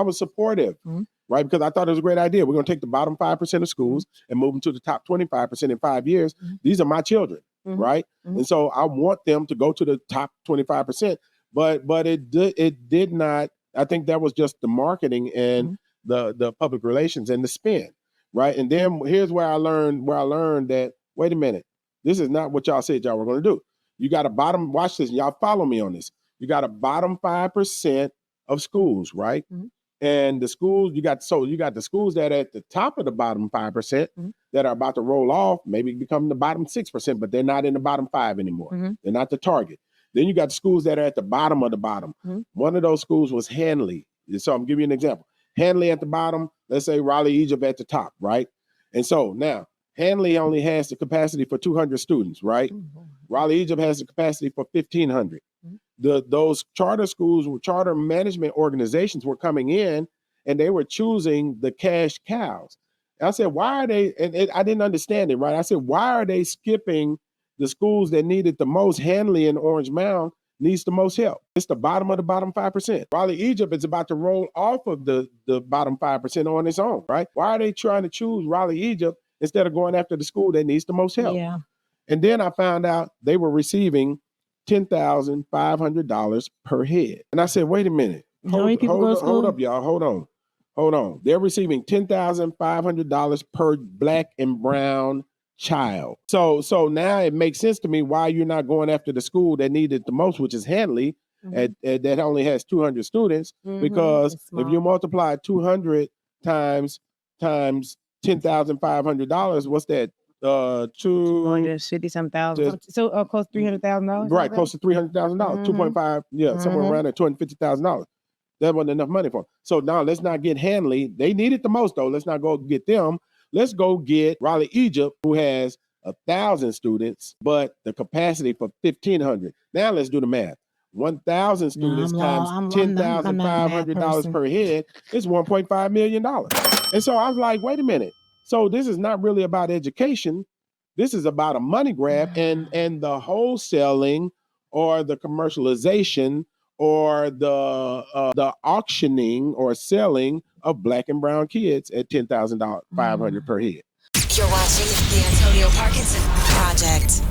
I was supportive, right? Because I thought it was a great idea. We're going to take the bottom 5% of schools and move them to the top 25% in 5 years. These are my children, right? And so I want them to go to the top 25%. But it did not. I think that was just the marketing and the public relations and the spin, right? And then here's where I learned that, wait a minute, this is not what y'all said y'all were going to do. You got a bottom, watch this, y'all follow me on this. You got a bottom 5% of schools, right? And the schools, you got the schools that are at the top of the bottom 5% that are about to roll off, maybe become the bottom 6%, but they're not in the bottom 5 anymore. They're not the target. Then you got the schools that are at the bottom of the bottom. One of those schools was Hanley. So I'm giving you an example. Hanley at the bottom, let's say Raleigh Egypt at the top, right? And so now Hanley only has the capacity for 200 students, right? Raleigh Egypt has the capacity for 1,500. Those charter schools, charter management organizations were coming in and they were choosing the cash cows. And I said, why are they, and I didn't understand it, right? I said, why are they skipping the schools that needed the most? Hanley and Orange Mound needs the most help. It's the bottom of the bottom 5%. Raleigh Egypt is about to roll off of the bottom 5% on its own, right? Why are they trying to choose Raleigh Egypt instead of going after the school that needs the most help? Yeah. And then I found out they were receiving $10,500 per head. And I said, wait a minute. Hold up, y'all. Hold on. They're receiving $10,500 per Black and brown child. So now it makes sense to me why you're not going after the school that needed the most, which is Hanley, that only has 200 students. Because if you multiply 200 times $10,500, what's that? 250 thousand. So close to $300,000. Right, close to $300,000. 2.5, somewhere around there, $250,000. That wasn't enough money for them. So now let's not get Hanley. They need it the most though. Let's not go get them. Let's go get Raleigh Egypt, who has 1,000 students, but the capacity for 1,500. Now let's do the math. 1,000 students times $10,500 per head is $1.5 million. And so I was like, wait a minute. So this is not really about education. This is about a money grab and the wholesaling or the commercialization or the auctioning or selling of Black and brown kids at $10,500 per head. You're watching the Antonio Parkinson Project.